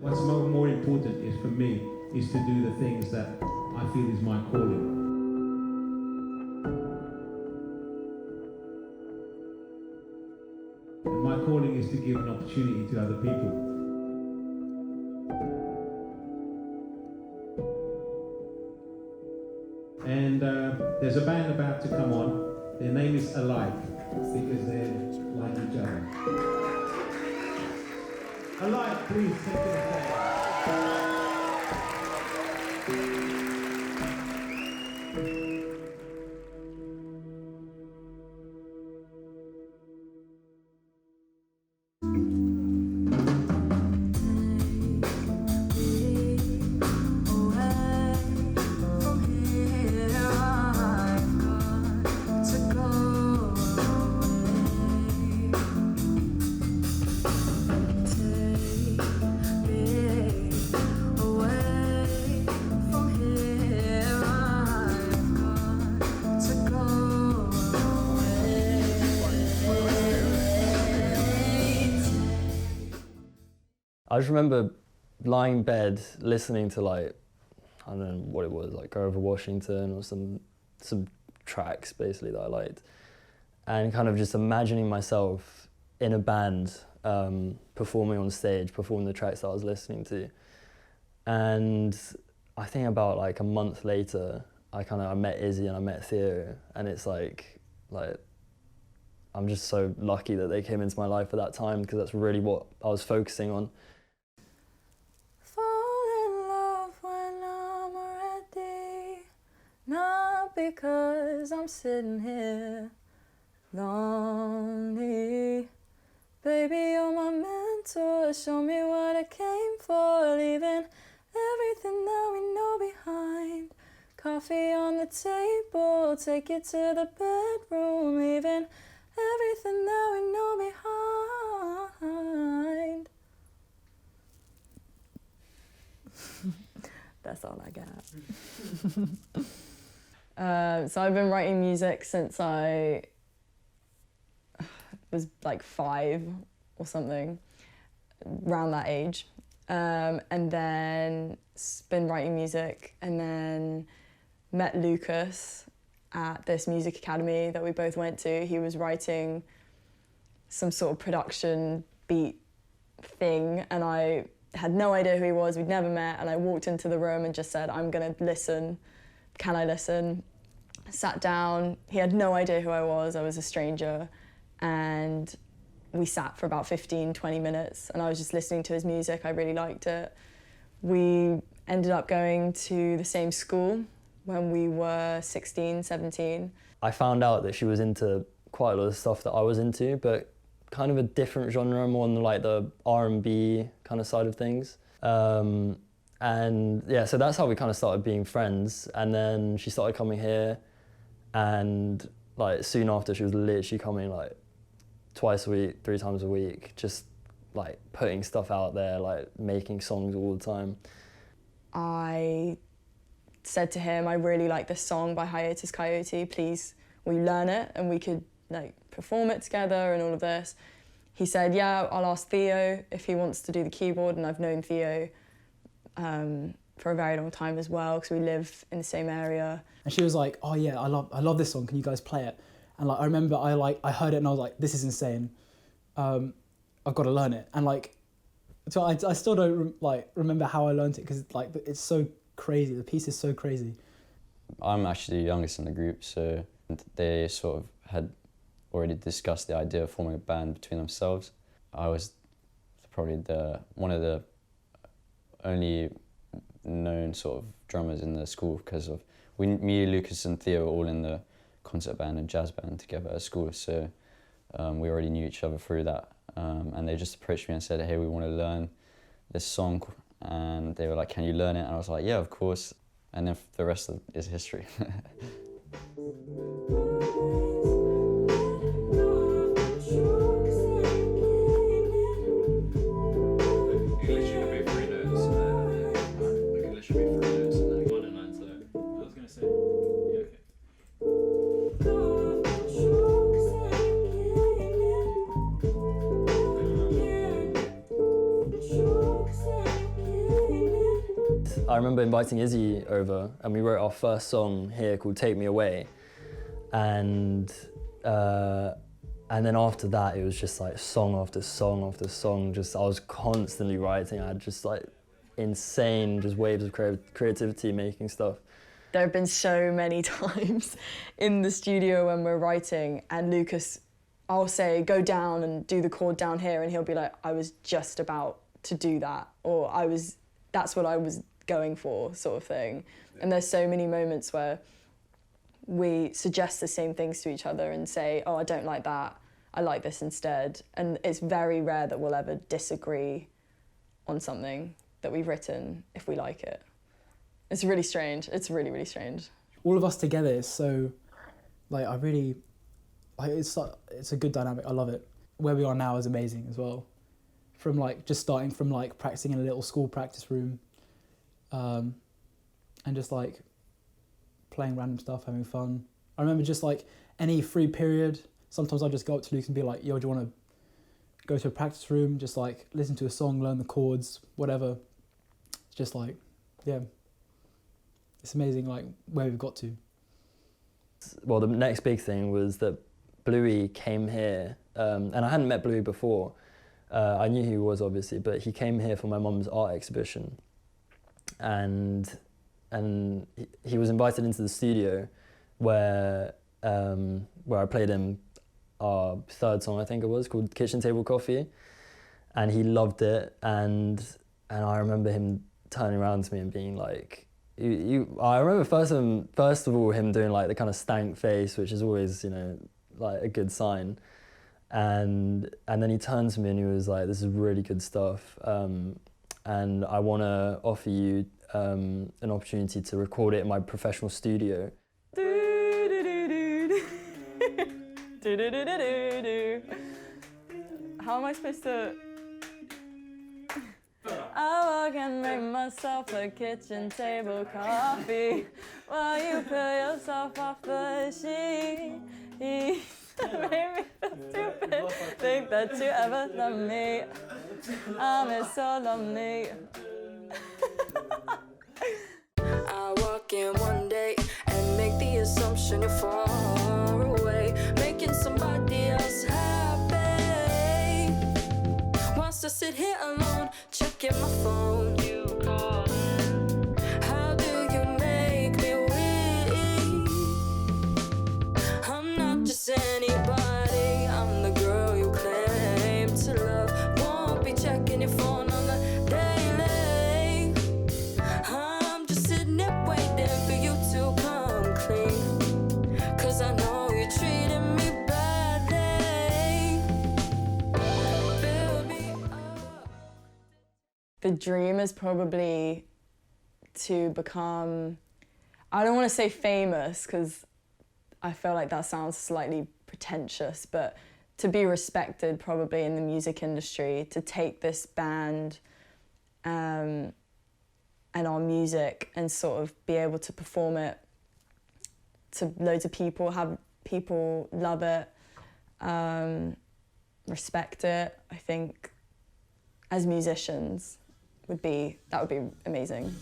What's more important is for me is to do the things that I feel is my calling. And my calling is to give an opportunity to other people. And there's a band about to come on. Their name is Alike, because they're like each other. Alike, please take it away. I just remember lying in bed listening to, like, I don't know what it was, like Grover Washington or some tracks basically that I liked, and kind of just imagining myself in a band performing on stage, performing the tracks that I was listening to. And I think about like a month later, I met Izzy and I met Theo, and it's like I'm just so lucky that they came into my life at that time, because that's really what I was focusing on. Not because I'm sitting here lonely. Baby, you're my mentor, show me what I came for, leaving everything that we know behind. Coffee on the table, take you to the bedroom, leaving everything that we know behind. That's all I got. So I've been writing music since I was like 5 or something, around that age. And then been writing music, and then met Lucas at this music academy that we both went to. He was writing some sort of production beat thing, and I had no idea who he was, we'd never met, and I walked into the room and just said, I'm gonna listen, can I listen? Sat down, he had no idea who I was a stranger, and we sat for about 15-20 minutes, and I was just listening to his music, I really liked it. We ended up going to the same school when we were 16, 17. I found out that she was into quite a lot of stuff that I was into, but kind of a different genre, more on like the R&B kind of side of things. And yeah, so that's how we kind of started being friends. And then she started coming here, and like soon after she was literally coming like twice a week, 3 times a week, just like putting stuff out there, like making songs all the time. I said to him, I really like this song by Hiatus Coyote, please will you learn it and we could like perform it together and all of this. He said, yeah, I'll ask Theo if he wants to do the keyboard, and I've known Theo for a very long time as well, because we live in the same area. And she was like, oh yeah, I love this song, can you guys play it? And like I remember I heard it and I was like, this is insane. I've got to learn it. And like, so I still don't remember how I learned it, because like it's so crazy, the piece is so crazy. I'm actually the youngest in the group, so they sort of had already discussed the idea of forming a band between themselves. I was probably one of the only known sort of drummers in the school, because of me, Lucas and Theo were all in the concert band and jazz band together at school, so we already knew each other through that. And they just approached me and said, hey, we want to learn this song, and they were like, can you learn it? And I was like, yeah, of course. And then the rest is history. and I remember inviting Izzy over, and we wrote our first song here called Take Me Away, and then after that it was just like song after song after song. Just I was constantly writing. I had just like insane just waves of creativity making stuff. There have been so many times in the studio when we're writing, and Lucas, I'll say, go down and do the chord down here, and he'll be like, I was just about to do that, or that's what I was going for, sort of thing. And there's so many moments where we suggest the same things to each other and say, oh, I don't like that, I like this instead. And it's very rare that we'll ever disagree on something that we've written if we like it. It's really strange. It's really, really strange. All of us together is so, like, it's a good dynamic. I love it. Where we are now is amazing as well. From like just starting from like practicing in a little school practice room, and just like playing random stuff, having fun. I remember just like any free period, sometimes I'd just go up to Luke and be like, yo, do you want to go to a practice room, just like listen to a song, learn the chords, whatever. It's just like, yeah, it's amazing like where we've got to. Well, the next big thing was that Bluey came here, and I hadn't met Bluey before. I knew who he was obviously, but he came here for my mum's art exhibition, and he was invited into the studio where I played him our third song, I think it was, called Kitchen Table Coffee, and he loved it, and I remember him turning around to me and being like, I remember first of all him doing like the kind of stank face, which is always, you know, like a good sign. And then he turned to me and he was like, this is really good stuff, and I want to offer you an opportunity to record it in my professional studio. How am I supposed to... I walk and make myself a kitchen table coffee while you peel yourself off the sheet. Made me feel stupid, think that you ever love me. I'm so lonely. I walk in one day and make the assumption you're far away, making somebody else happy. Whilst I sit here alone, checking my phone. You call. How do you make me weak? I'm not just anybody, I'm the girl you claim to love. Won't be checking your phone on the daily. I'm just sitting there waiting for you to come clean, 'cause I know you're treating me badly. Build me up. The dream is probably to become, I don't want to say famous because I feel like that sounds slightly pretentious, but to be respected probably in the music industry, to take this band and our music and sort of be able to perform it to loads of people, have people love it, respect it. I think as musicians that would be amazing.